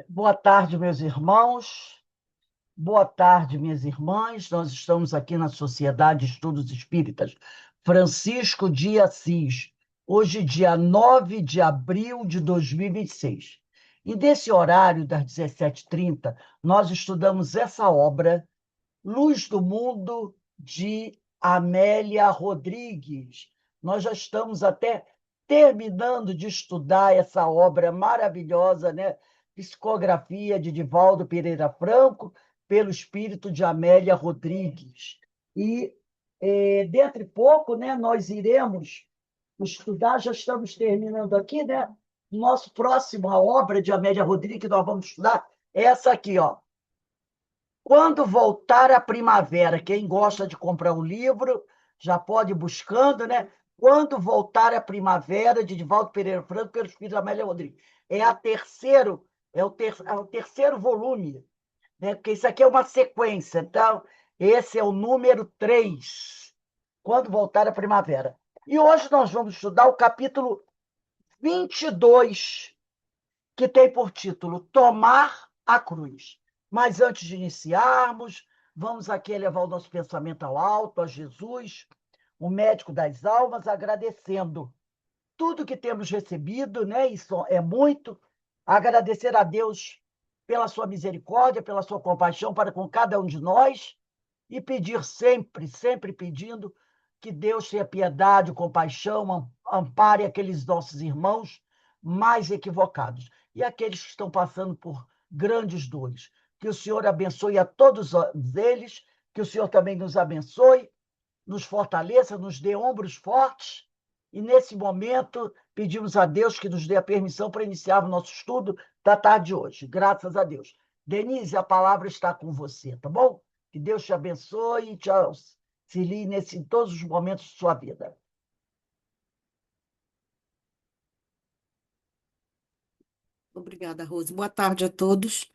Boa tarde, meus irmãos. Boa tarde, minhas irmãs. Nós estamos aqui na Sociedade de Estudos Espíritas Francisco de Assis, hoje, dia 9 de abril de 2026. E nesse horário, das 17h30, nós estudamos essa obra, Luz do Mundo, de Amélia Rodrigues. Nós já estamos até terminando de estudar essa obra maravilhosa, né? Psicografia de Divaldo Pereira Franco, pelo espírito de Amélia Rodrigues. E dentro de pouco, né, nós iremos estudar, já estamos terminando aqui, né? Nosso próxima obra de Amélia Rodrigues que nós vamos estudar é essa aqui, ó. Quando voltar a primavera, quem gosta de comprar um livro já pode ir buscando, né? Quando voltar a primavera, de Divaldo Pereira Franco, pelo Espírito da Amélia Rodrigues. É o terceiro volume, né? Porque isso aqui é uma sequência. Então, esse é o número 3. Quando voltar a primavera. E hoje nós vamos estudar o capítulo 22, que tem por título Tomar a Cruz. Mas antes de iniciarmos, vamos aqui elevar o nosso pensamento ao alto, a Jesus, o médico das almas, agradecendo tudo que temos recebido, né? Isso é muito. Agradecer a Deus pela sua misericórdia, pela sua compaixão para com cada um de nós e pedir sempre, sempre pedindo que Deus tenha piedade, compaixão, ampare aqueles nossos irmãos mais equivocados e aqueles que estão passando por grandes dores. Que o Senhor abençoe a todos eles, que o Senhor também nos abençoe, nos fortaleça, nos dê ombros fortes. E nesse momento, pedimos a Deus que nos dê a permissão para iniciar o nosso estudo da tarde de hoje. Graças a Deus. Denise, a palavra está com você, tá bom? Que Deus te abençoe e te auxilie em todos os momentos de sua vida. Obrigada, Rose. Boa tarde a todos.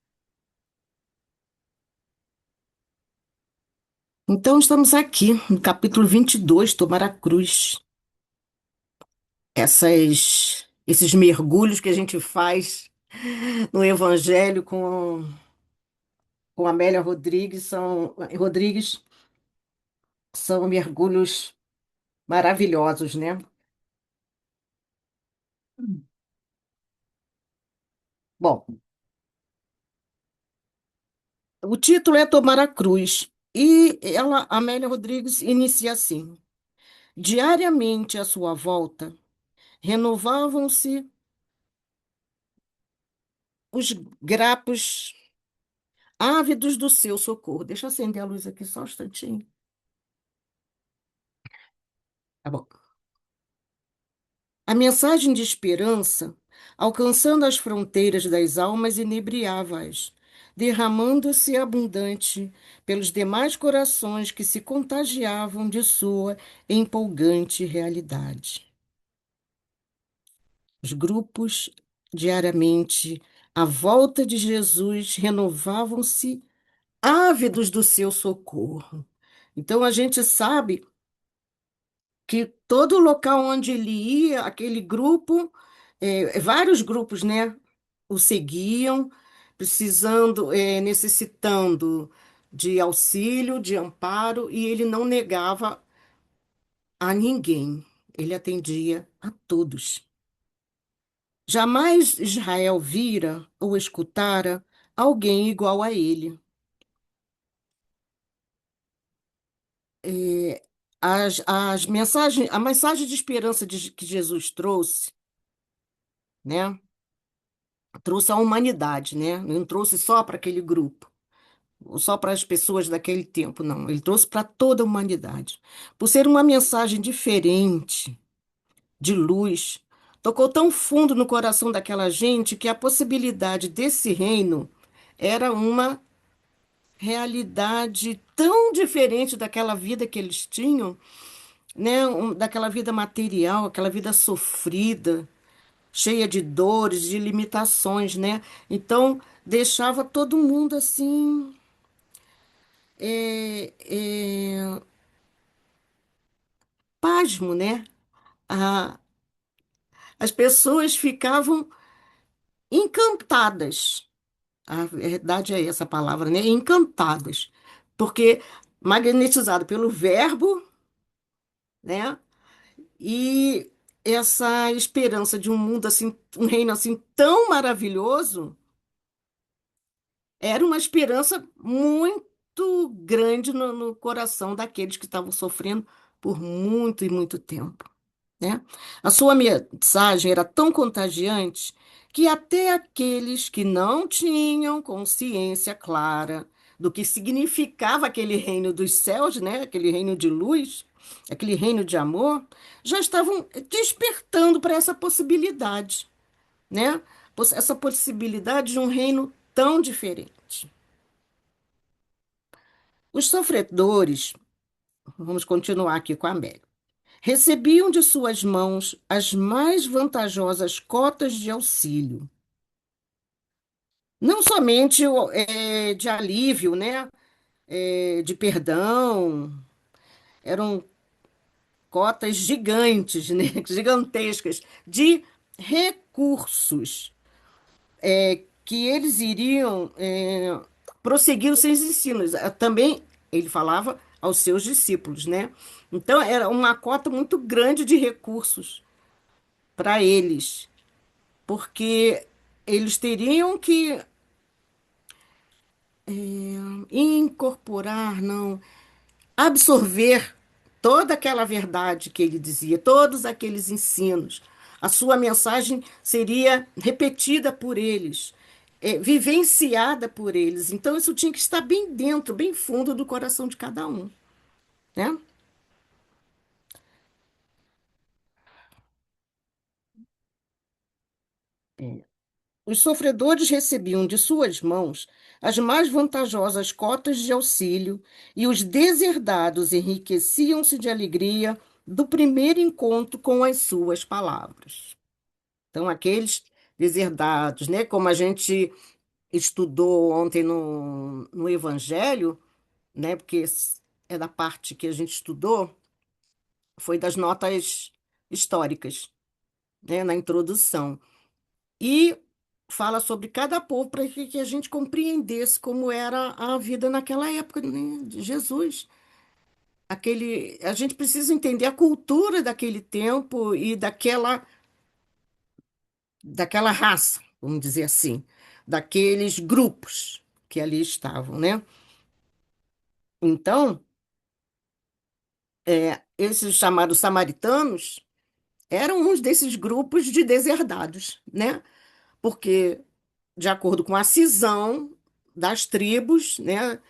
Então, estamos aqui no capítulo 22, Tomar a Cruz. Esses mergulhos que a gente faz no Evangelho com Amélia Rodrigues são mergulhos maravilhosos, né? Bom, o título é Tomar a Cruz. E Amélia Rodrigues, inicia assim: diariamente à sua volta, renovavam-se os grapos ávidos do seu socorro. Deixa eu acender a luz aqui só um instantinho. Tá bom. A mensagem de esperança, alcançando as fronteiras das almas, inebriava-as, derramando-se abundante pelos demais corações que se contagiavam de sua empolgante realidade. Os grupos, diariamente, à volta de Jesus, renovavam-se ávidos do seu socorro. Então, a gente sabe que todo local onde ele ia, aquele grupo, vários grupos, né, o seguiam, precisando, necessitando de auxílio, de amparo, e ele não negava a ninguém. Ele atendia a todos. Jamais Israel vira ou escutara alguém igual a ele. É, a mensagem de esperança que Jesus trouxe, né? Trouxe a humanidade, né? Não trouxe só para aquele grupo, ou só para as pessoas daquele tempo, não. Ele trouxe para toda a humanidade. Por ser uma mensagem diferente, de luz, tocou tão fundo no coração daquela gente que a possibilidade desse reino era uma realidade tão diferente daquela vida que eles tinham, né? Daquela vida material, aquela vida sofrida, cheia de dores, de limitações, né? Então, deixava todo mundo assim, é, é, pasmo, né? As pessoas ficavam encantadas. A verdade é essa palavra, né? Encantadas. Porque magnetizado pelo verbo, né? E essa esperança de um mundo assim, um reino assim tão maravilhoso, era uma esperança muito grande no coração daqueles que estavam sofrendo por muito e muito tempo, né? A sua mensagem era tão contagiante que até aqueles que não tinham consciência clara do que significava aquele reino dos céus, né? Aquele reino de luz, aquele reino de amor, já estavam despertando para essa possibilidade, né? Essa possibilidade de um reino tão diferente. Os sofredores, vamos continuar aqui com a Amélia, recebiam de suas mãos as mais vantajosas cotas de auxílio. Não somente de alívio, né? De perdão, eram cotas gigantes, né? Gigantescas, de recursos que eles iriam prosseguir os seus ensinos. Também ele falava aos seus discípulos, né? Então, era uma cota muito grande de recursos para eles, porque eles teriam que incorporar, não, absorver toda aquela verdade que ele dizia, todos aqueles ensinos. A sua mensagem seria repetida por eles, vivenciada por eles. Então, isso tinha que estar bem dentro, bem fundo do coração de cada um, né? Os sofredores recebiam de suas mãos as mais vantajosas cotas de auxílio e os deserdados enriqueciam-se de alegria do primeiro encontro com as suas palavras. Então, aqueles deserdados, né, como a gente estudou ontem no Evangelho, né, porque é da parte que a gente estudou, foi das notas históricas, né, na introdução. E fala sobre cada povo para que a gente compreendesse como era a vida naquela época, né, de Jesus. A gente precisa entender a cultura daquele tempo e daquela raça, vamos dizer assim, daqueles grupos que ali estavam, né? Então, esses chamados samaritanos eram uns desses grupos de deserdados, né? Porque, de acordo com a cisão das tribos, né?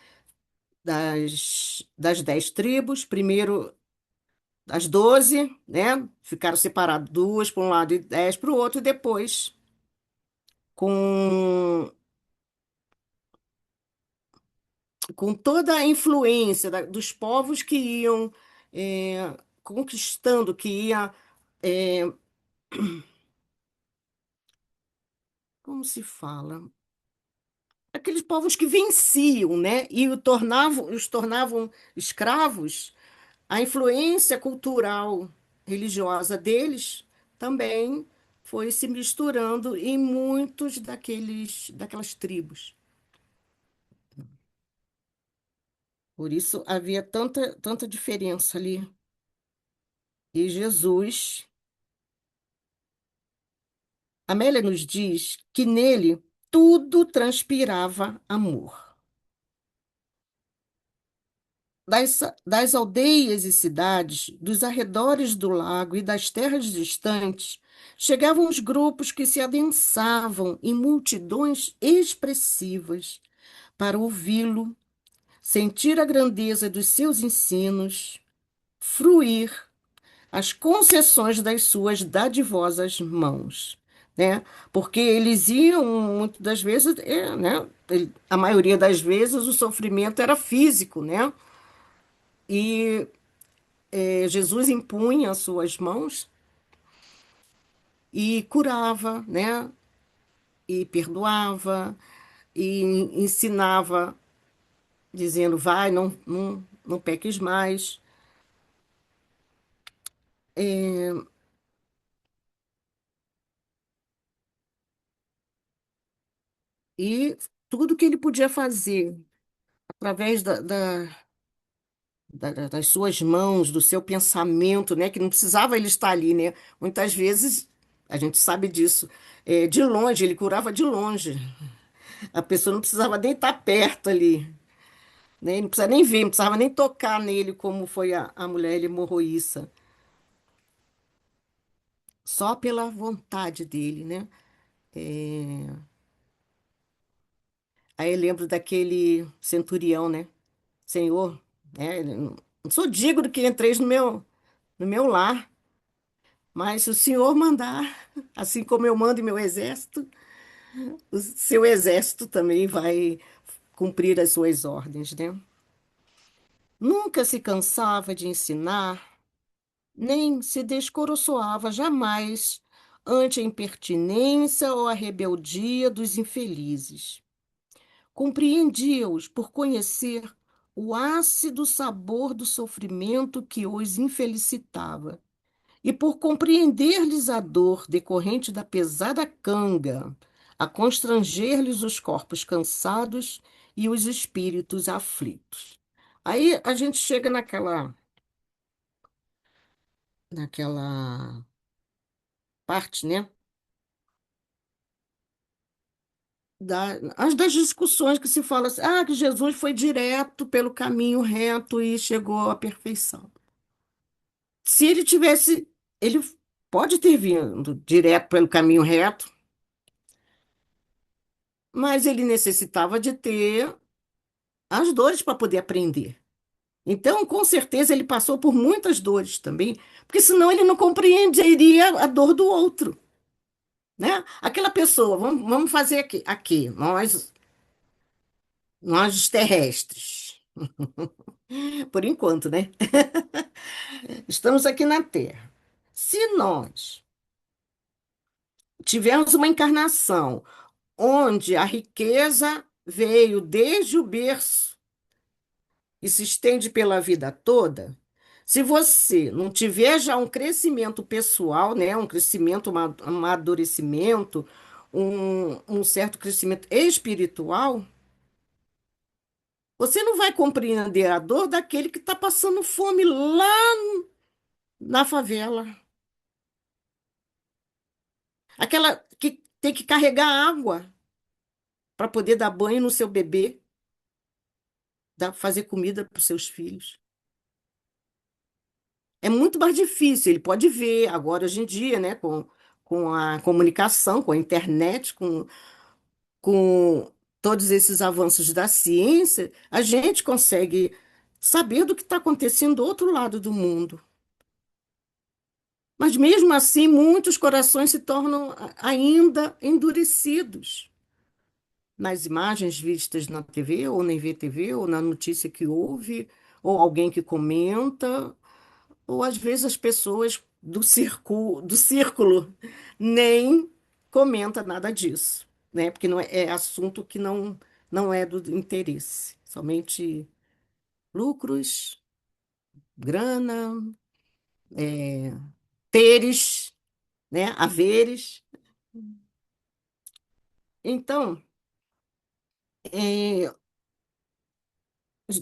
Das 10 tribos, primeiro das 12, né? Ficaram separadas duas para um lado e 10 para o outro, e depois, com com toda a influência dos povos que iam conquistando, que ia, é, como se fala? Aqueles povos que venciam, né? E os tornavam escravos, a influência cultural religiosa deles também foi se misturando em muitos daquelas tribos. Por isso havia tanta diferença ali. E Jesus, Amélia nos diz que nele tudo transpirava amor. Das aldeias e cidades, dos arredores do lago e das terras distantes, chegavam os grupos que se adensavam em multidões expressivas para ouvi-lo, sentir a grandeza dos seus ensinos, fruir as concessões das suas dadivosas mãos, né? Porque eles iam, muitas das vezes, né? A maioria das vezes o sofrimento era físico, né? E Jesus impunha as suas mãos e curava, né? E perdoava e ensinava, dizendo, vai, não peques mais. E tudo que ele podia fazer através das suas mãos, do seu pensamento, né? Que não precisava ele estar ali, né? Muitas vezes, a gente sabe disso, de longe, ele curava de longe. A pessoa não precisava nem estar perto ali, né? Não precisava nem ver, não precisava nem tocar nele, como foi a mulher hemorroíça. Só pela vontade dele, né? É, Aí eu lembro daquele centurião, né? Senhor, não sou digno que entreis no meu lar, mas se o Senhor mandar, assim como eu mando em meu exército, o seu exército também vai cumprir as suas ordens, né? Nunca se cansava de ensinar, nem se descoroçoava jamais ante a impertinência ou a rebeldia dos infelizes. Compreendia-os por conhecer o ácido sabor do sofrimento que os infelicitava, e por compreender-lhes a dor decorrente da pesada canga, a constranger-lhes os corpos cansados e os espíritos aflitos. Aí a gente chega naquela parte, né? Das discussões que se fala assim, que Jesus foi direto pelo caminho reto e chegou à perfeição. Se ele tivesse, ele pode ter vindo direto pelo caminho reto, mas ele necessitava de ter as dores para poder aprender. Então, com certeza, ele passou por muitas dores também, porque senão ele não compreenderia a dor do outro, né? Aquela pessoa, vamos fazer aqui, nós os terrestres, por enquanto, né? Estamos aqui na Terra. Se nós tivermos uma encarnação onde a riqueza veio desde o berço e se estende pela vida toda, se você não tiver já um crescimento pessoal, né, um crescimento, um amadurecimento, um certo crescimento espiritual, você não vai compreender a dor daquele que está passando fome lá na favela. Aquela que tem que carregar água para poder dar banho no seu bebê, fazer comida para os seus filhos. É muito mais difícil. Ele pode ver agora, hoje em dia, né, com a comunicação, com a internet, com todos esses avanços da ciência, a gente consegue saber do que está acontecendo do outro lado do mundo. Mas mesmo assim, muitos corações se tornam ainda endurecidos nas imagens vistas na TV, ou na IVTV, ou na notícia que houve, ou alguém que comenta. Ou às vezes as pessoas do círculo nem comenta nada disso, né? Porque não é assunto que não é do interesse. Somente lucros, grana, teres, né? Haveres. Então, é,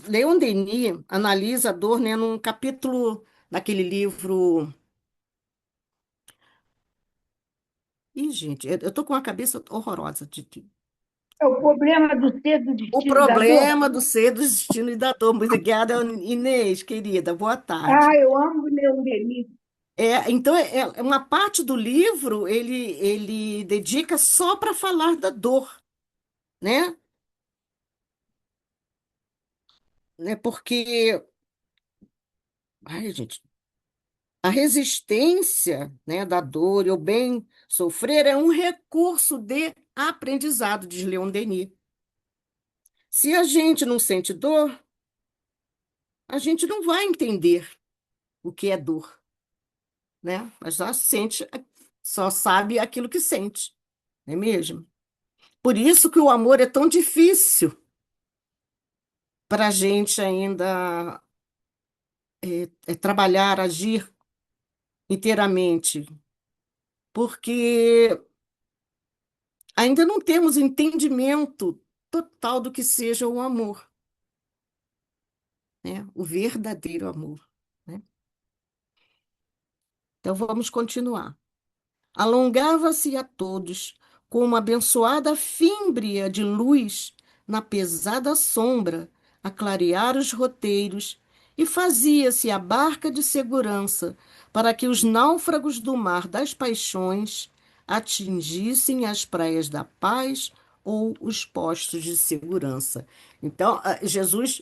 Leon Denis analisa a dor, né, num capítulo daquele livro. Ih, gente, eu tô com a cabeça horrorosa É o problema do ser, do O destino e da dor. problema do ser, do destino e da dor. Obrigada, Inês, querida. Boa Ah, tarde. eu amo Leon Denis. Então, uma parte do livro ele dedica só para falar da dor, né? Porque, ai, gente, a resistência, né, da dor e o bem sofrer é um recurso de aprendizado, diz Leon Denis. Se a gente não sente dor, a gente não vai entender o que é dor, né? Mas só sabe aquilo que sente, não é mesmo? Por isso que o amor é tão difícil para a gente ainda trabalhar, agir inteiramente, porque ainda não temos entendimento total do que seja o amor, né? O verdadeiro amor, né? Então vamos continuar. Alongava-se a todos com uma abençoada fímbria de luz na pesada sombra, a clarear os roteiros, e fazia-se a barca de segurança para que os náufragos do mar das paixões atingissem as praias da paz ou os postos de segurança. Então, Jesus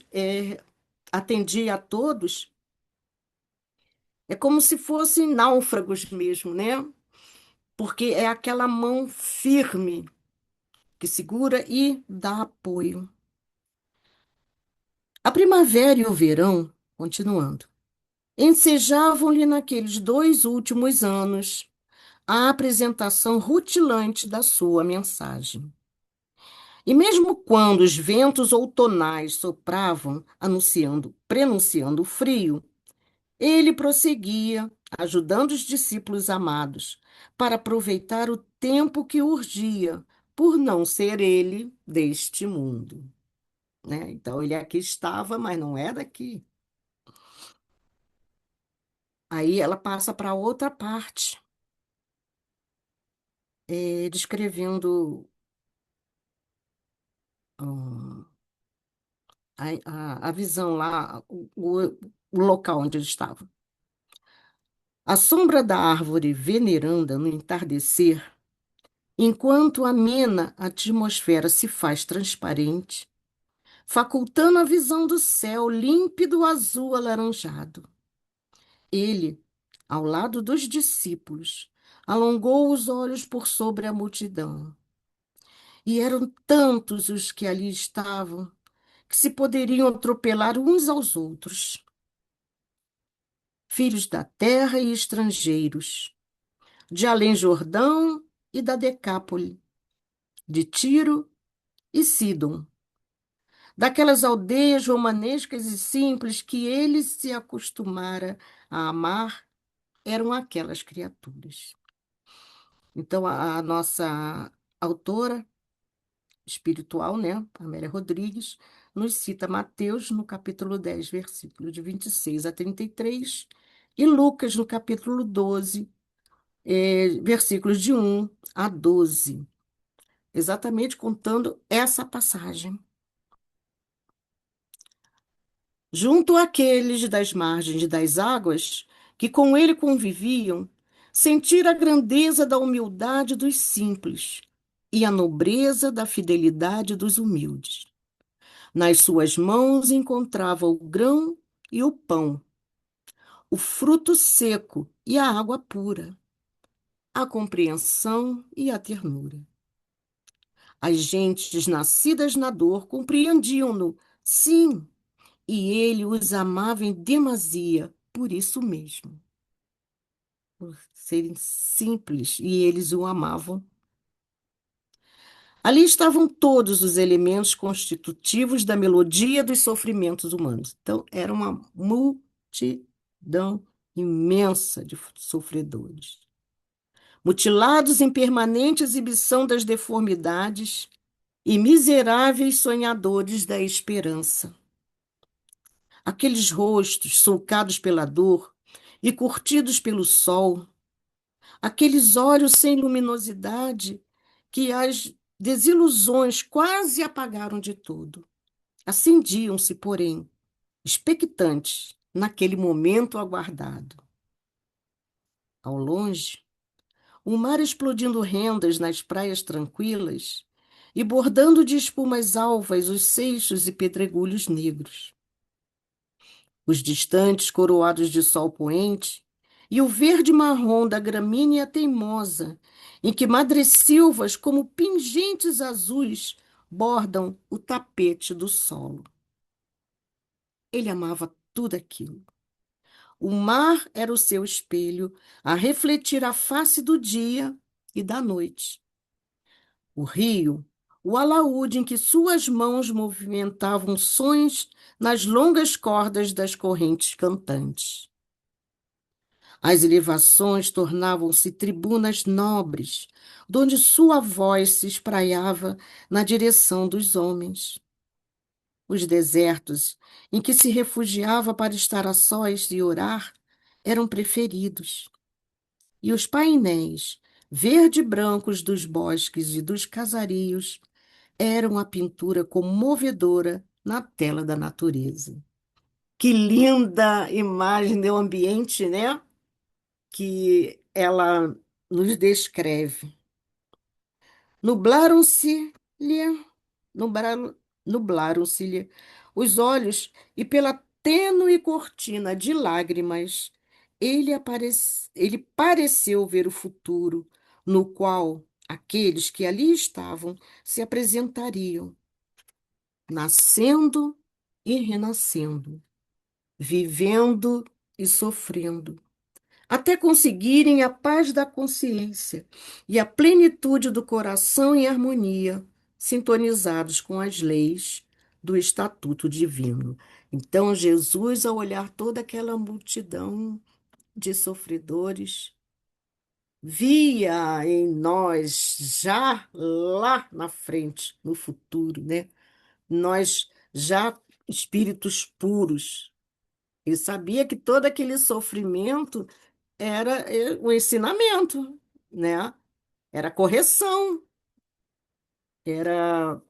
atendia a todos, é como se fossem náufragos mesmo, né? Porque é aquela mão firme que segura e dá apoio. A primavera e o verão, continuando, ensejavam-lhe naqueles 2 últimos anos a apresentação rutilante da sua mensagem. E mesmo quando os ventos outonais sopravam, prenunciando o frio, ele prosseguia, ajudando os discípulos amados, para aproveitar o tempo que urgia, por não ser ele deste mundo, né? Então, ele aqui estava, mas não é daqui. Aí ela passa para outra parte, descrevendo ah, a visão lá, o local onde ele estava. A sombra da árvore veneranda no entardecer, enquanto a amena atmosfera se faz transparente, facultando a visão do céu límpido azul alaranjado. Ele, ao lado dos discípulos, alongou os olhos por sobre a multidão. E eram tantos os que ali estavam, que se poderiam atropelar uns aos outros. Filhos da terra e estrangeiros, de Além-Jordão e da Decápole, de Tiro e Sidom, daquelas aldeias romanescas e simples que ele se acostumara a amar, eram aquelas criaturas. Então, a nossa autora espiritual, né, Amélia Rodrigues, nos cita Mateus no capítulo 10, versículo de 26 a 33, e Lucas no capítulo 12, versículos de 1 a 12, exatamente contando essa passagem. Junto àqueles das margens das águas que com ele conviviam, sentir a grandeza da humildade dos simples e a nobreza da fidelidade dos humildes. Nas suas mãos encontrava o grão e o pão, o fruto seco e a água pura, a compreensão e a ternura. As gentes nascidas na dor compreendiam-no, sim, e ele os amava em demasia, por isso mesmo, por serem simples, e eles o amavam. Ali estavam todos os elementos constitutivos da melodia dos sofrimentos humanos. Então, era uma multidão imensa de sofredores, mutilados em permanente exibição das deformidades e miseráveis sonhadores da esperança. Aqueles rostos sulcados pela dor e curtidos pelo sol, aqueles olhos sem luminosidade que as desilusões quase apagaram de todo. Acendiam-se, porém, expectantes, naquele momento aguardado. Ao longe, o mar explodindo rendas nas praias tranquilas e bordando de espumas alvas os seixos e pedregulhos negros. Os distantes coroados de sol poente, e o verde-marrom da gramínea teimosa, em que madressilvas como pingentes azuis bordam o tapete do solo. Ele amava tudo aquilo. O mar era o seu espelho, a refletir a face do dia e da noite. O rio, o alaúde em que suas mãos movimentavam sons nas longas cordas das correntes cantantes. As elevações tornavam-se tribunas nobres, donde sua voz se espraiava na direção dos homens. Os desertos, em que se refugiava para estar a sós e orar, eram preferidos. E os painéis verde-brancos dos bosques e dos casarios eram a pintura comovedora na tela da natureza. Que linda imagem do ambiente, né? Que ela nos descreve. Nublaram-se-lhe, nublaram- nublaram-se-lhe os olhos e pela tênue cortina de lágrimas ele pareceu ver o futuro, no qual aqueles que ali estavam se apresentariam, nascendo e renascendo, vivendo e sofrendo, até conseguirem a paz da consciência e a plenitude do coração em harmonia, sintonizados com as leis do estatuto divino. Então, Jesus, ao olhar toda aquela multidão de sofredores, via em nós já lá na frente, no futuro, né? Nós já espíritos puros. Ele sabia que todo aquele sofrimento era o ensinamento, né? Era correção, era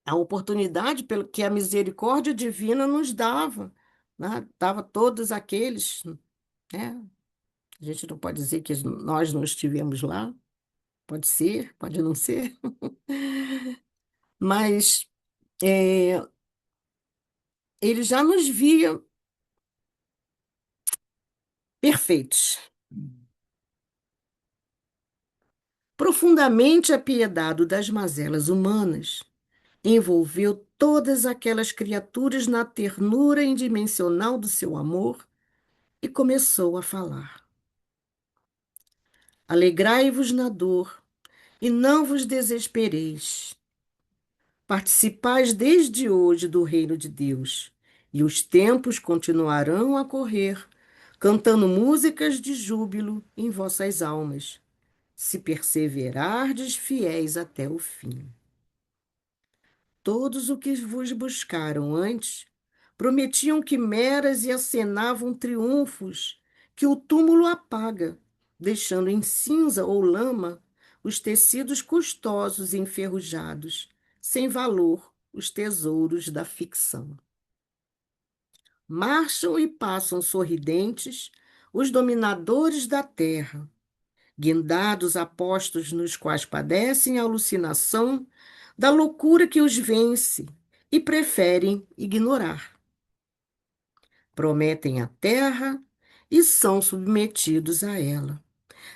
a oportunidade pelo que a misericórdia divina nos dava, né? Dava a todos aqueles, né? A gente não pode dizer que nós não estivemos lá, pode ser, pode não ser, mas é, ele já nos via perfeitos, profundamente apiedado das mazelas humanas. Envolveu todas aquelas criaturas na ternura indimensional do seu amor e começou a falar. Alegrai-vos na dor e não vos desespereis. Participais desde hoje do reino de Deus, e os tempos continuarão a correr, cantando músicas de júbilo em vossas almas, se perseverardes fiéis até o fim. Todos os que vos buscaram antes prometiam quimeras e acenavam triunfos que o túmulo apaga, deixando em cinza ou lama os tecidos custosos e enferrujados, sem valor os tesouros da ficção. Marcham e passam sorridentes os dominadores da terra, guindados a postos nos quais padecem a alucinação da loucura que os vence e preferem ignorar. Prometem a terra e são submetidos a ela,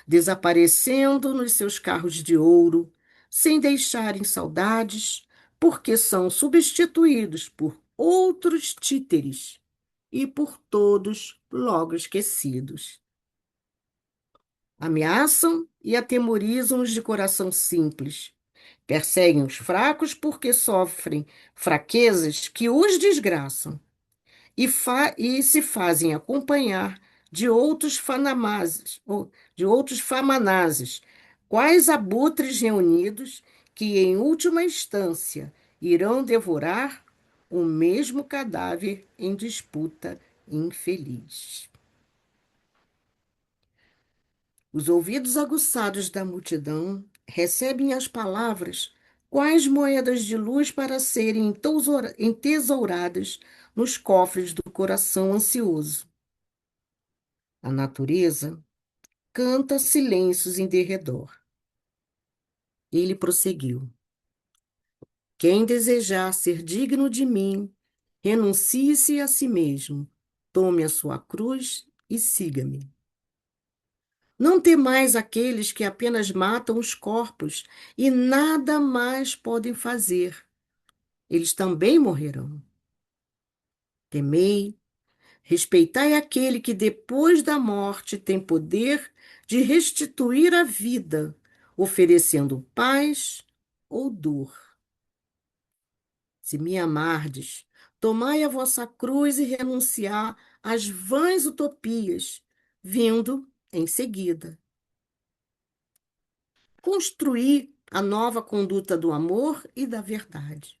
desaparecendo nos seus carros de ouro, sem deixarem saudades, porque são substituídos por outros títeres e por todos logo esquecidos. Ameaçam e atemorizam os de coração simples. Perseguem os fracos porque sofrem fraquezas que os desgraçam e se fazem acompanhar de outros fanamazes, ou de outros famanazes, quais abutres reunidos que, em última instância, irão devorar o mesmo cadáver em disputa infeliz. Os ouvidos aguçados da multidão recebem as palavras quais moedas de luz para serem entesouradas nos cofres do coração ansioso. A natureza canta silêncios em derredor. Ele prosseguiu: quem desejar ser digno de mim, renuncie-se a si mesmo, tome a sua cruz e siga-me. Não temais aqueles que apenas matam os corpos e nada mais podem fazer. Eles também morrerão. Temei, respeitai aquele que depois da morte tem poder de restituir a vida, oferecendo paz ou dor. Se me amardes, tomai a vossa cruz e renunciar às vãs utopias, vindo em seguida. Construir a nova conduta do amor e da verdade.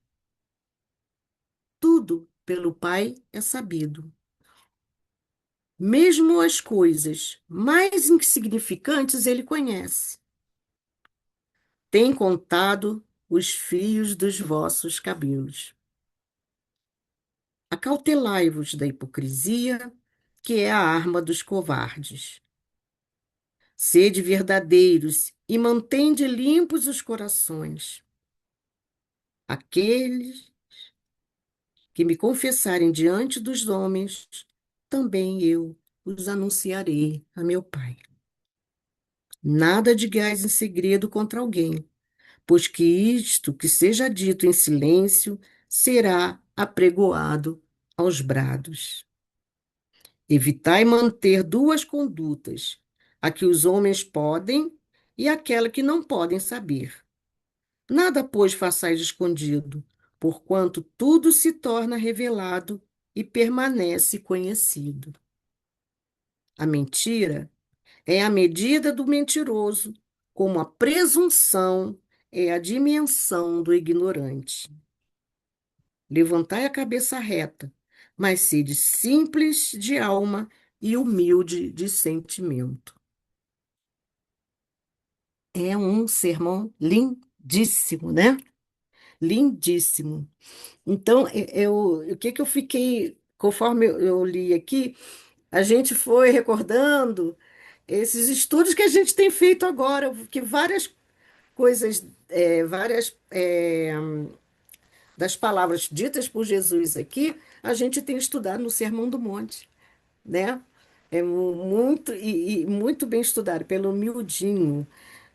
Tudo pelo Pai é sabido. Mesmo as coisas mais insignificantes ele conhece. Tem contado os fios dos vossos cabelos. Acautelai-vos da hipocrisia, que é a arma dos covardes. Sede verdadeiros e mantende limpos os corações. Aqueles que me confessarem diante dos homens, também eu os anunciarei a meu Pai. Nada digais em segredo contra alguém, pois que isto que seja dito em silêncio será apregoado aos brados. Evitai manter duas condutas, a que os homens podem e aquela que não podem saber. Nada, pois, façais escondido, porquanto tudo se torna revelado e permanece conhecido. A mentira é a medida do mentiroso, como a presunção é a dimensão do ignorante. Levantai a cabeça reta, mas sede simples de alma e humilde de sentimento. É um sermão lindíssimo, né? Lindíssimo. Então, o que que eu fiquei, conforme eu li aqui, a gente foi recordando esses estudos que a gente tem feito agora, que várias coisas, várias das palavras ditas por Jesus aqui, a gente tem estudado no Sermão do Monte, né? É muito e muito bem estudado pelo miudinho,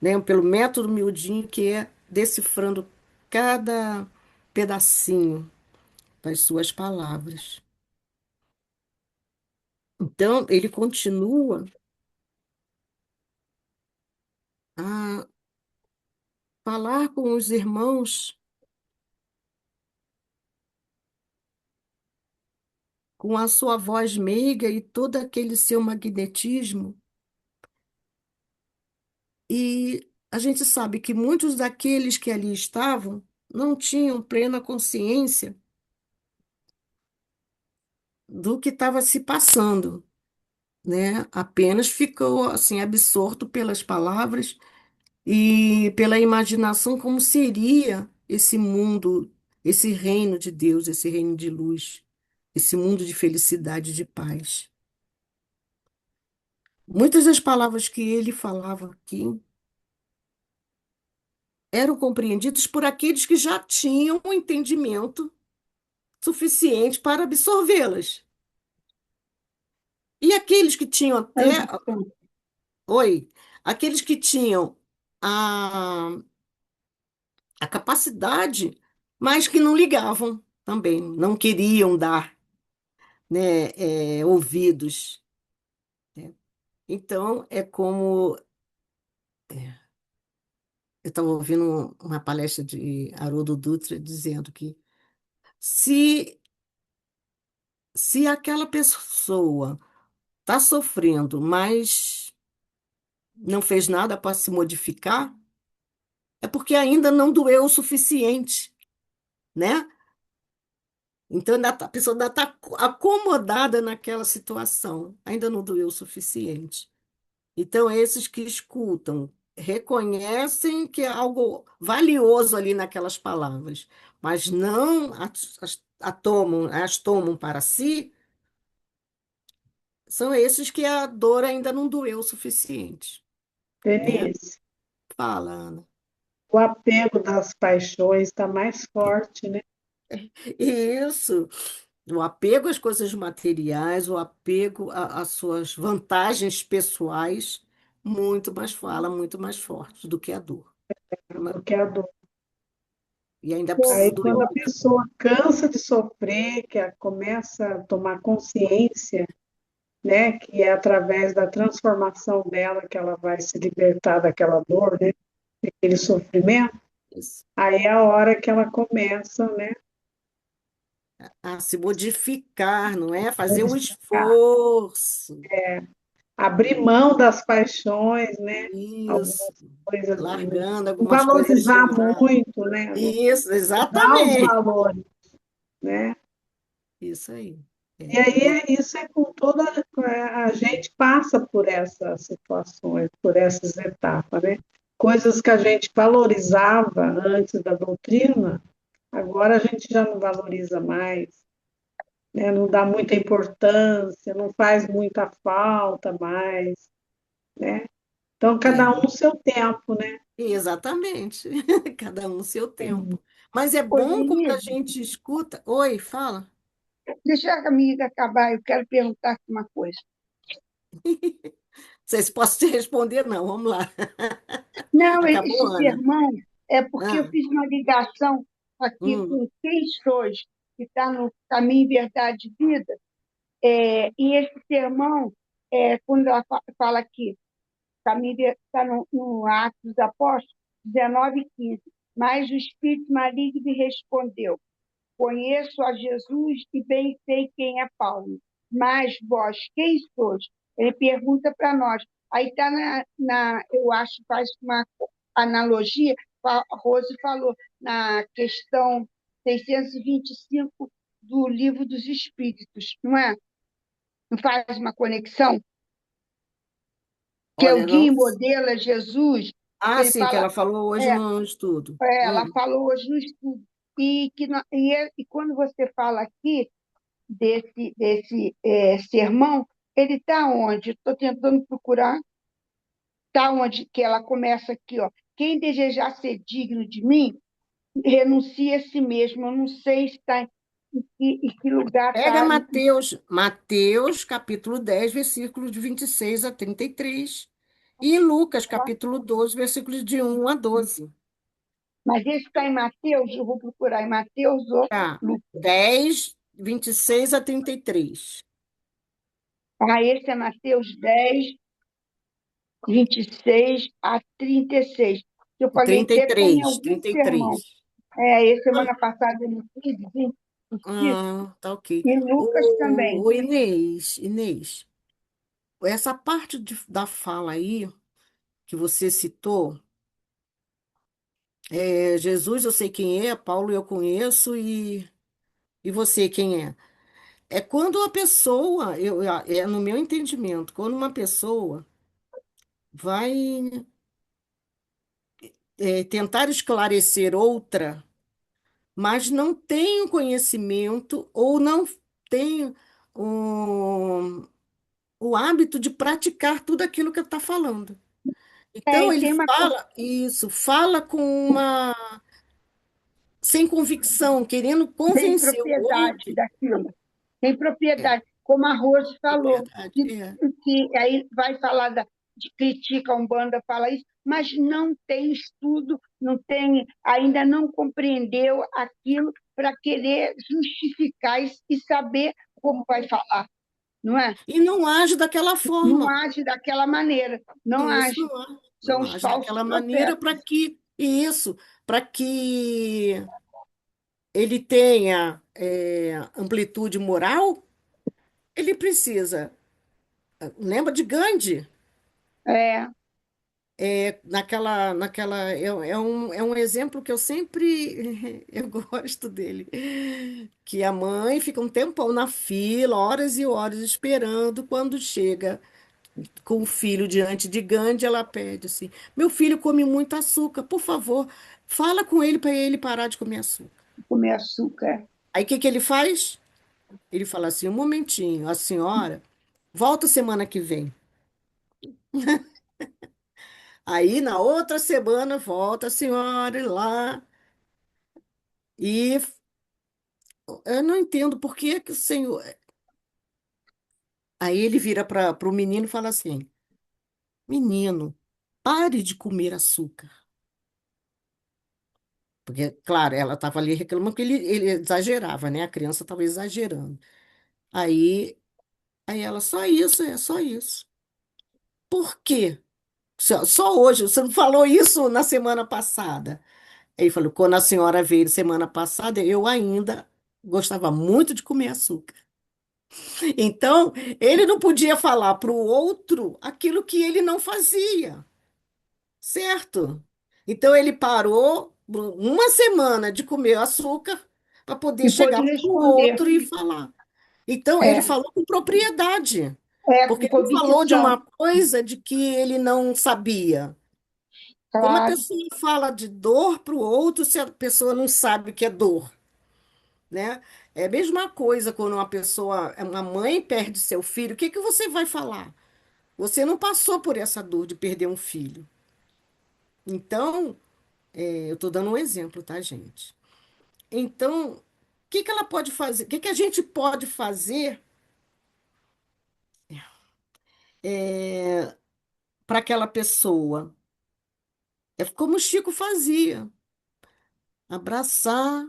né? Pelo método miudinho que é decifrando cada pedacinho das suas palavras. Então, ele continua a falar com os irmãos com a sua voz meiga e todo aquele seu magnetismo. E a gente sabe que muitos daqueles que ali estavam não tinham plena consciência do que estava se passando, né? Apenas ficou assim absorto pelas palavras e pela imaginação como seria esse mundo, esse reino de Deus, esse reino de luz, esse mundo de felicidade e de paz. Muitas das palavras que ele falava aqui eram compreendidas por aqueles que já tinham um entendimento suficiente para absorvê-las. E aqueles que tinham até, oi, aqueles que tinham a, a capacidade, mas que não ligavam também, não queriam dar, né, ouvidos. Né? Então, é como eu estava ouvindo uma palestra de Haroldo Dutra dizendo que se, se aquela pessoa está sofrendo, mas não fez nada para se modificar, é porque ainda não doeu o suficiente, né? Então, a pessoa ainda está acomodada naquela situação, ainda não doeu o suficiente. Então, esses que escutam reconhecem que há algo valioso ali naquelas palavras, mas não as tomam para si, são esses que a dor ainda não doeu o suficiente, né? Denise, Fala, Ana. o apego das paixões está mais forte, né? Isso, o apego às coisas materiais, o apego às suas vantagens pessoais, fala muito mais forte do que a dor. Do que a dor. E ainda Aí, precisa doer quando um a pouquinho. pessoa cansa de sofrer, que ela começa a tomar consciência, né, que é através da transformação dela que ela vai se libertar daquela dor, né, daquele sofrimento, Isso. aí é a hora que ela começa, né, A se modificar, não é? a Fazer um modificar. esforço. abrir mão das paixões, né? Isso. Algumas coisas, Largando não algumas coisas de valorizar lado. muito, né? Não Isso, dar os exatamente. valores, né? Isso aí. E É. aí isso é com toda a gente passa por essas situações, por essas etapas, né? Coisas que a gente valorizava antes da doutrina, agora a gente já não valoriza mais, né? Não dá muita importância, não faz muita falta mais, né? Então cada um É. no seu tempo, né? Exatamente. Cada um seu Entendi. tempo. Mas é Oi, bom quando a Denise, gente escuta. Oi, fala. deixa a amiga acabar, eu quero perguntar aqui uma coisa. Não sei se posso te responder, não. Vamos lá. Não, Acabou, esse Ana? sermão é porque eu Ah, fiz uma ligação aqui hum. com quem sois, que está no caminho, verdade e vida, e esse sermão, quando ela fala aqui, está no Atos dos Apóstolos 19:15, mas o Espírito maligno me respondeu, conheço a Jesus e bem sei quem é Paulo. Mas vós, quem sois? Ele pergunta para nós. Aí está eu acho, faz uma analogia, a Rose falou, na questão 625 do Livro dos Espíritos, não é? Não faz uma conexão? Que é o Olha, guia não. e modelo é Jesus, que Ah, ele sim, que fala, ela falou hoje é, no estudo. ela falou hoje no estudo. E quando você fala aqui, desse sermão, ele está onde? Estou tentando procurar. Está onde que ela começa aqui, ó. Quem desejar ser digno de mim, renuncie a si mesmo. Eu não sei se está em que lugar Pega está. Mateus, capítulo 10 versículos de 26 a 33. E Lucas, capítulo 12 versículos de 1 a 12. Mas esse está em Mateus, eu vou procurar em Mateus ou Tá. Lucas. 10, 26 a 33. Ah, esse é Mateus 10, 26 a 36. Eu falei trinta e até está em três, algum trinta e sermão. três. Semana passada eu fiz, hein? Ah, tá ok. E Lucas também. Inês, essa parte da fala aí que você citou, Jesus eu sei quem é, Paulo eu conheço e você quem é? É quando a pessoa, no meu entendimento, quando uma pessoa vai tentar esclarecer outra, mas não tem o conhecimento ou não tem o, o hábito de praticar tudo aquilo que está falando. Então E ele tem uma fala isso, fala com uma sem convicção, querendo tem convencer o propriedade outro. daquilo. Tem É, propriedade. Como a Rose falou, propriedade, que, que aí vai falar de critica a Umbanda, fala isso, mas não tem estudo, não tem, ainda não compreendeu aquilo para querer justificar e saber como vai falar, não é? E não age daquela Não forma. age daquela maneira, não Isso age. São não os age falsos daquela maneira profetas. para que isso, para que ele tenha amplitude moral, ele precisa. Lembra de Gandhi? É, É um exemplo que eu sempre eu gosto dele, que a mãe fica um tempão na fila, horas e horas esperando, quando chega com o filho diante de Gandhi, ela pede assim: meu filho come muito açúcar, por favor, fala com ele para ele parar de comer açúcar. comer açúcar. Aí o que que ele faz? Ele fala assim: um momentinho, a senhora volta semana que vem. Aí na outra semana volta a senhora ir lá e eu não entendo por que que o senhor. Aí ele vira para o menino e fala assim: menino, pare de comer açúcar. Porque, claro, ela estava ali reclamando que ele exagerava, né? A criança estava exagerando. Aí, aí ela, só isso, é só isso. Por quê? Só hoje, você não falou isso na semana passada. Aí ele falou, quando a senhora veio semana passada, eu ainda gostava muito de comer açúcar. Então, ele não podia falar para o outro aquilo que ele não fazia, certo? Então, ele parou uma semana de comer açúcar para poder E pôde chegar para o responder. outro e falar. Então, ele É, falou com propriedade, com porque ele falou de convicção, uma coisa de que ele não sabia. Como a claro. pessoa fala de dor para o outro se a pessoa não sabe o que é dor, né? É a mesma coisa quando uma mãe perde seu filho, o que que você vai falar? Você não passou por essa dor de perder um filho. Então, eu estou dando um exemplo, tá, gente? Então, o que que ela pode fazer? O que que a gente pode fazer para aquela pessoa? É como o Chico fazia: abraçar,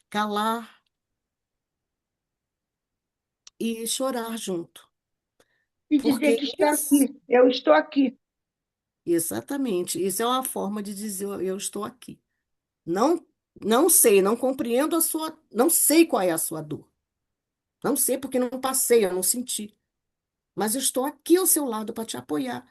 calar e chorar junto. E dizer Porque que está aqui, eu estou aqui. exatamente, isso é uma forma de dizer eu estou aqui. Não, não sei, não compreendo a sua, não sei qual é a sua dor. Não sei porque não passei, eu não senti. Mas eu estou aqui ao seu lado para te apoiar,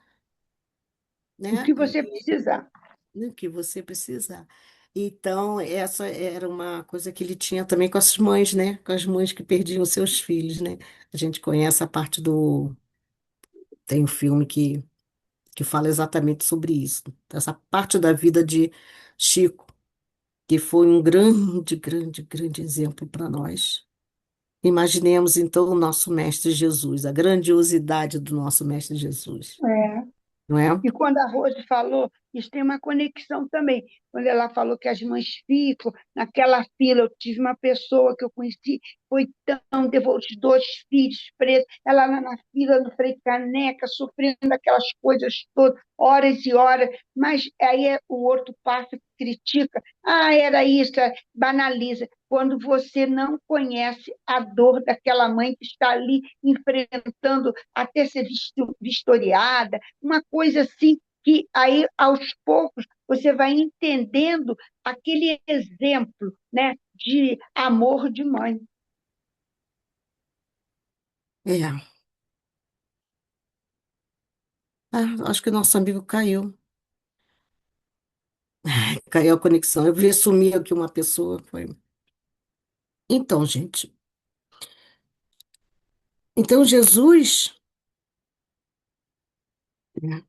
O né? que você precisar. No que você precisar. Então, essa era uma coisa que ele tinha também com as mães, né? Com as mães que perdiam seus filhos, né? A gente conhece a parte do. Tem um filme que fala exatamente sobre isso. Essa parte da vida de Chico, que foi um grande, grande, grande exemplo para nós. Imaginemos então o nosso Mestre Jesus, a grandiosidade do nosso Mestre Jesus, É. não é? E quando a Rose falou, isso tem uma conexão também. Quando ela falou que as mães ficam naquela fila, eu tive uma pessoa que eu conheci, foi tão devoto, os dois filhos presos, ela lá na fila do Frei Caneca, sofrendo aquelas coisas todas, horas e horas, mas aí o outro passa e critica, era isso, banaliza. Quando você não conhece a dor daquela mãe que está ali enfrentando até ser vistoriada, uma coisa assim que aí, aos poucos, você vai entendendo aquele exemplo, né, de amor de mãe. É. Acho que o nosso amigo caiu. Caiu a conexão. Eu vi sumir aqui uma pessoa. Foi. Então, gente. Então, Jesus, né,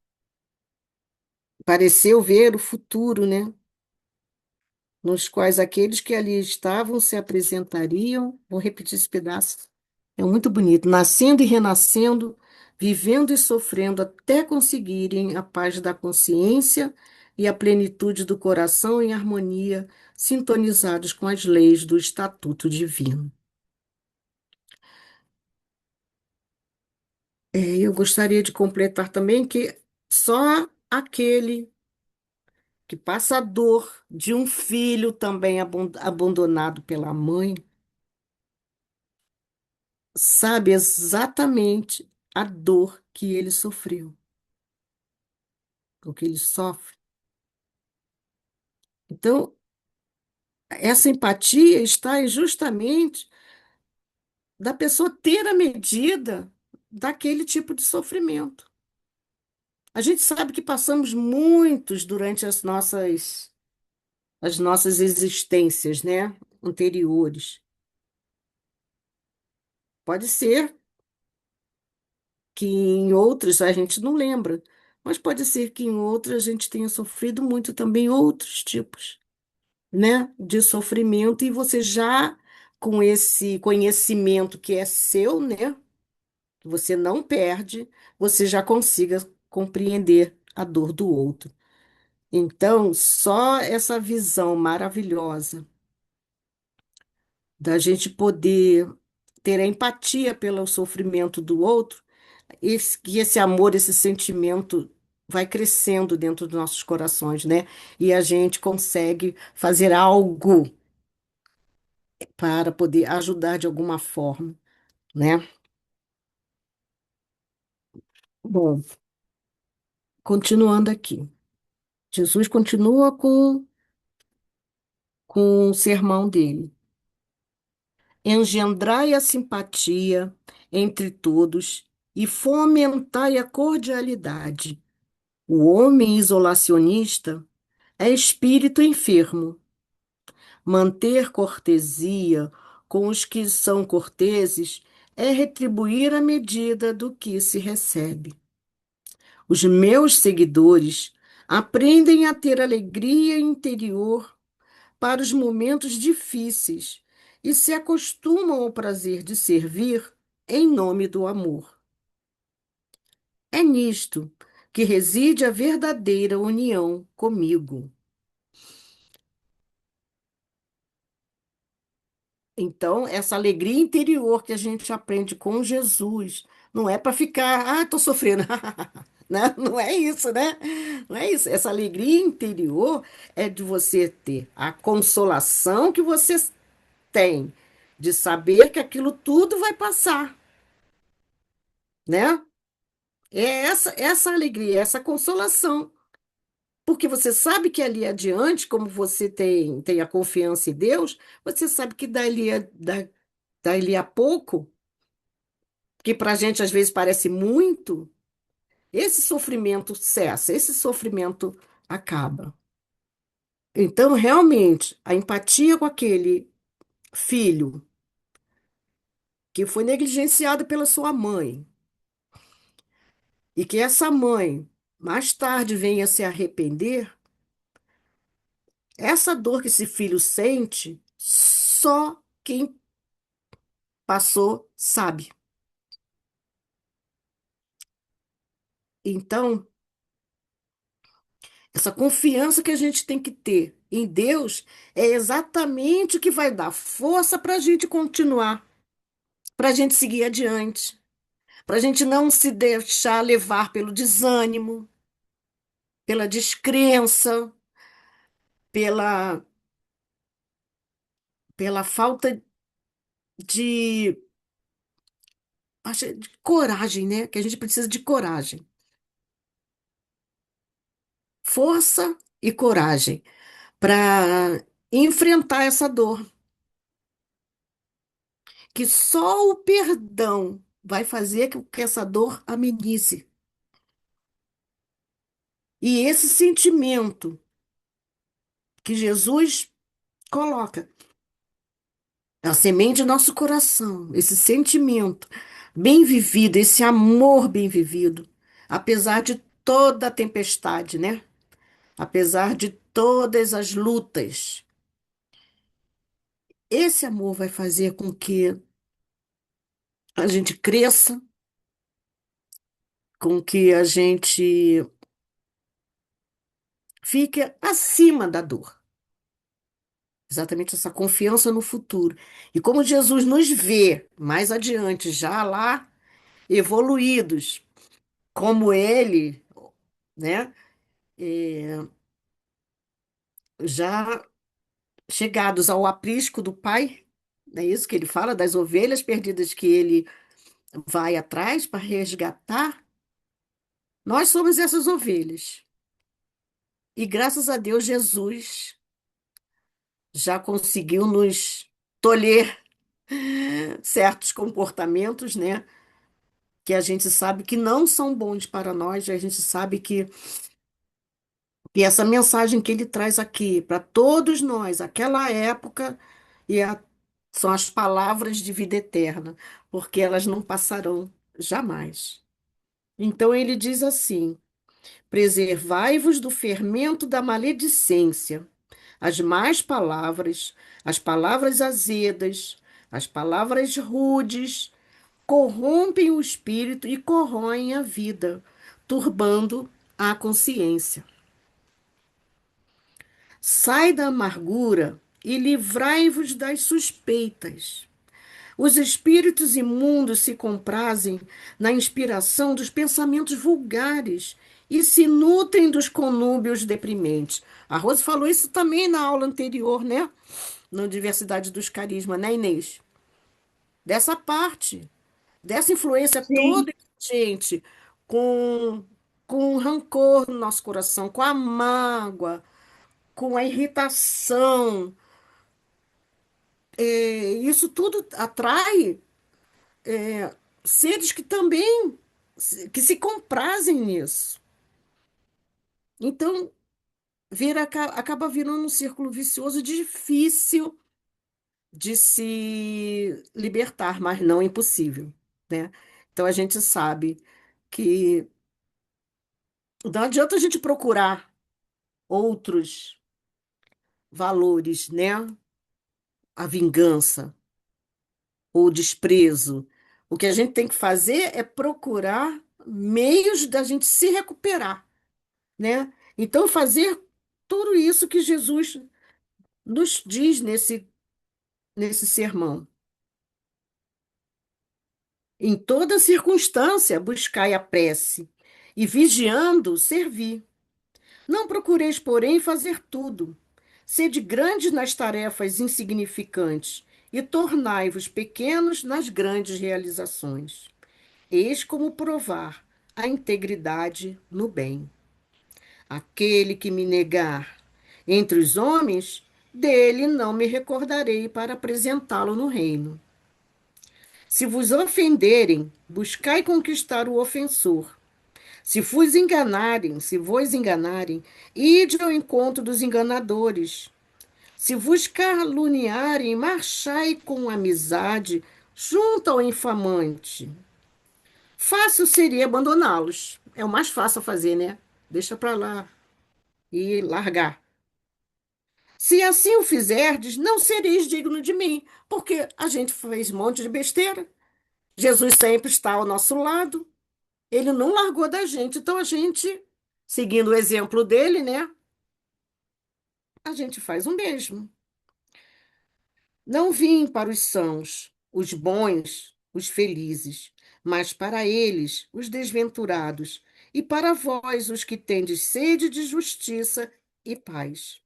pareceu ver o futuro, né? Nos quais aqueles que ali estavam se apresentariam. Vou repetir esse pedaço. É muito bonito. Nascendo e renascendo, vivendo e sofrendo até conseguirem a paz da consciência e a plenitude do coração em harmonia, sintonizados com as leis do Estatuto Divino. Eu gostaria de completar também que só aquele que passa a dor de um filho também abandonado pela mãe sabe exatamente a dor que ele sofreu, o que ele sofre. Então, essa empatia está justamente da pessoa ter a medida daquele tipo de sofrimento. A gente sabe que passamos muitos durante as nossas existências, né, anteriores. Pode ser que em outros a gente não lembra, mas pode ser que em outras a gente tenha sofrido muito também outros tipos, né, de sofrimento e você já com esse conhecimento que é seu, né, que você não perde, você já consiga compreender a dor do outro. Então, só essa visão maravilhosa da gente poder ter a empatia pelo sofrimento do outro, que esse amor, esse sentimento vai crescendo dentro dos nossos corações, né? E a gente consegue fazer algo para poder ajudar de alguma forma, né? Bom, continuando aqui. Jesus continua com o sermão dele. engendrai a simpatia entre todos e fomentai a cordialidade. O homem isolacionista é espírito enfermo. Manter cortesia com os que são corteses é retribuir a medida do que se recebe. Os meus seguidores aprendem a ter alegria interior para os momentos difíceis e se acostumam ao prazer de servir em nome do amor. É nisto que reside a verdadeira união comigo. Então, essa alegria interior que a gente aprende com Jesus, não é para ficar, tô sofrendo, né? Não é isso, né? Não é isso. Essa alegria interior é de você ter a consolação que você tem, de saber que aquilo tudo vai passar, né? É essa alegria, essa consolação. Porque você sabe que ali adiante, como você tem a confiança em Deus, você sabe que dali a pouco, que para a gente às vezes parece muito, esse sofrimento cessa, esse sofrimento acaba. Então, realmente, a empatia com aquele filho que foi negligenciado pela sua mãe, e que essa mãe mais tarde venha se arrepender, essa dor que esse filho sente, só quem passou sabe. Então, essa confiança que a gente tem que ter em Deus é exatamente o que vai dar força para a gente continuar, para a gente seguir adiante, para a gente não se deixar levar pelo desânimo, pela descrença, pela, pela falta de, de coragem, né? Que a gente precisa de coragem, força e coragem para enfrentar essa dor, que só o perdão vai fazer com que essa dor amenize. E esse sentimento que Jesus coloca, a semente do nosso coração, esse sentimento bem vivido, esse amor bem vivido, apesar de toda a tempestade, né? Apesar de todas as lutas, esse amor vai fazer com que a gente cresça, com que a gente fique acima da dor. Exatamente essa confiança no futuro. E como Jesus nos vê mais adiante, já lá evoluídos, como ele, né? eh, já chegados ao aprisco do Pai, é isso que ele fala, das ovelhas perdidas que ele vai atrás para resgatar. Nós somos essas ovelhas. E graças a Deus, Jesus já conseguiu nos tolher certos comportamentos, né? Que a gente sabe que não são bons para nós, a gente sabe que essa mensagem que ele traz aqui para todos nós, aquela época, e são as palavras de vida eterna, porque elas não passarão jamais. Então ele diz assim: preservai-vos do fermento da maledicência, as más palavras, as palavras azedas, as palavras rudes, corrompem o espírito e corroem a vida, turbando a consciência. Sai da amargura e livrai-vos das suspeitas. Os espíritos imundos se comprazem na inspiração dos pensamentos vulgares e se nutrem dos conúbios deprimentes. A Rose falou isso também na aula anterior, né? Na Diversidade dos Carismas, né, Inês? Dessa parte, dessa influência Sim, toda, gente, com, com o rancor no nosso coração, com a mágoa, com a irritação, Isso tudo atrai seres que também que se comprazem nisso. Então, acaba virando um círculo vicioso difícil de se libertar, mas não impossível, né? Então, a gente sabe que não adianta a gente procurar outros valores, né? A vingança ou o desprezo. O que a gente tem que fazer é procurar meios da gente se recuperar, né? Então, fazer tudo isso que Jesus nos diz nesse sermão. Em toda circunstância, buscai a prece, e vigiando, servir. Não procureis, porém, fazer tudo. Sede grandes nas tarefas insignificantes, e tornai-vos pequenos nas grandes realizações. Eis como provar a integridade no bem. Aquele que me negar entre os homens, dele não me recordarei para apresentá-lo no reino. Se vos ofenderem, buscai conquistar o ofensor. Se vos enganarem, ide ao encontro dos enganadores. Se vos caluniarem, marchai com amizade junto ao infamante. Fácil seria abandoná-los. É o mais fácil a fazer, né? Deixa para lá e largar. Se assim o fizerdes, não sereis digno de mim, porque a gente fez um monte de besteira. Jesus sempre está ao nosso lado. Ele não largou da gente. Então a gente, seguindo o exemplo dele, né? A gente faz o mesmo. Não vim para os sãos, os bons, os felizes, mas para eles, os desventurados, e para vós, os que tendes sede de justiça e paz.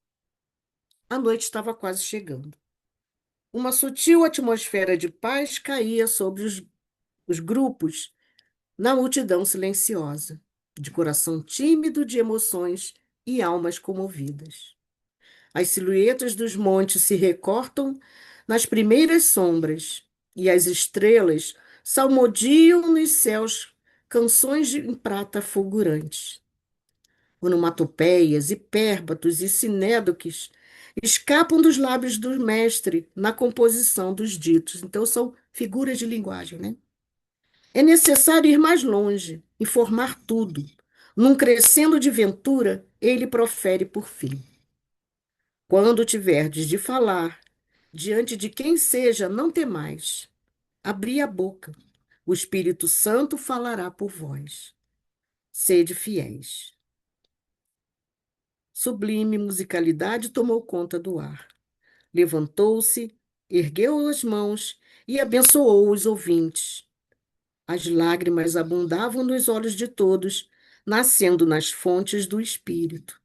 A noite estava quase chegando. Uma sutil atmosfera de paz caía sobre os grupos, na multidão silenciosa, de coração tímido de emoções e almas comovidas. As silhuetas dos montes se recortam nas primeiras sombras, e as estrelas salmodiam nos céus canções em prata fulgurantes. Onomatopeias, hipérbatos e sinédoques escapam dos lábios do mestre na composição dos ditos. Então, são figuras de linguagem, né? É necessário ir mais longe, informar tudo. Num crescendo de ventura, ele profere por fim. Quando tiverdes de falar, diante de quem seja, não temais. Abri a boca. O Espírito Santo falará por vós. Sede fiéis. Sublime musicalidade tomou conta do ar. Levantou-se, ergueu as mãos e abençoou os ouvintes. As lágrimas abundavam nos olhos de todos, nascendo nas fontes do espírito.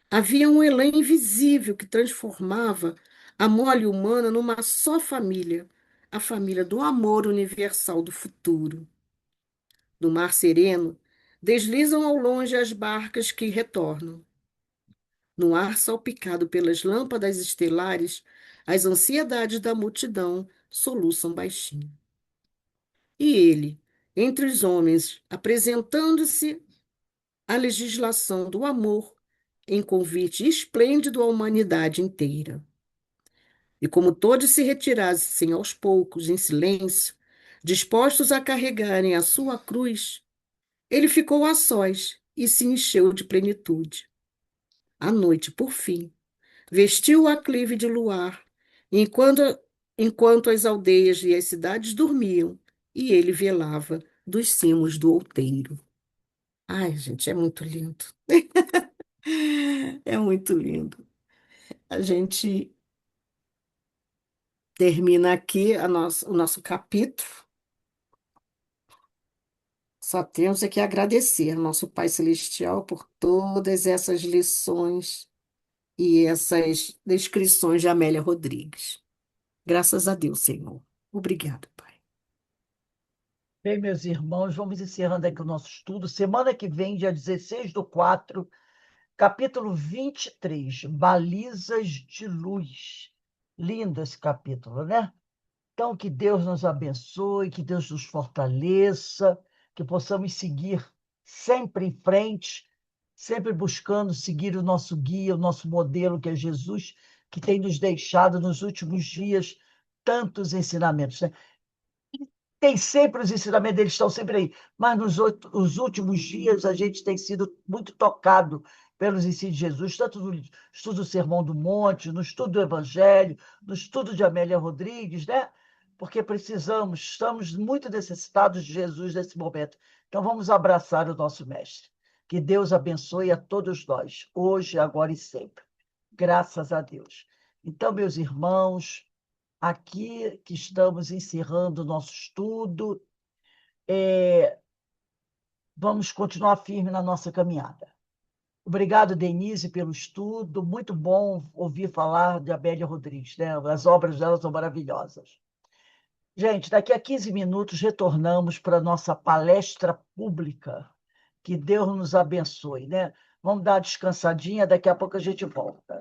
Havia um elã invisível que transformava a mole humana numa só família, a família do amor universal do futuro. No mar sereno, deslizam ao longe as barcas que retornam. No ar salpicado pelas lâmpadas estelares, as ansiedades da multidão soluçam baixinho. E ele, entre os homens, apresentando-se à legislação do amor, em convite esplêndido à humanidade inteira. E como todos se retirassem aos poucos, em silêncio, dispostos a carregarem a sua cruz, ele ficou a sós e se encheu de plenitude. À noite, por fim, vestiu o aclive de luar, enquanto, enquanto as aldeias e as cidades dormiam, e ele velava dos cimos do outeiro. Ai, gente, é muito lindo. É muito lindo. A gente termina aqui o nosso capítulo. Só temos é que agradecer ao nosso Pai Celestial por todas essas lições e essas descrições de Amélia Rodrigues. Graças a Deus, Senhor. Obrigado, Pai. Bem, meus irmãos, vamos encerrando aqui o nosso estudo. Semana que vem, dia 16/4, capítulo 23, Balizas de Luz. Lindo esse capítulo, né? Então, que Deus nos abençoe, que Deus nos fortaleça, que possamos seguir sempre em frente, sempre buscando seguir o nosso guia, o nosso modelo, que é Jesus, que tem nos deixado nos últimos dias tantos ensinamentos, né? Tem sempre os ensinamentos deles, estão sempre aí, mas os últimos dias a gente tem sido muito tocado pelos ensinos de Jesus, tanto no estudo do Sermão do Monte, no estudo do Evangelho, no estudo de Amélia Rodrigues, né? Porque precisamos, estamos muito necessitados de Jesus nesse momento. Então vamos abraçar o nosso Mestre. Que Deus abençoe a todos nós, hoje, agora e sempre. Graças a Deus. Então, meus irmãos, aqui que estamos encerrando o nosso estudo, vamos continuar firme na nossa caminhada. Obrigado, Denise, pelo estudo. Muito bom ouvir falar de Amélia Rodrigues, né? As obras dela são maravilhosas. Gente, daqui a 15 minutos retornamos para a nossa palestra pública. Que Deus nos abençoe, né? Vamos dar uma descansadinha, daqui a pouco a gente volta.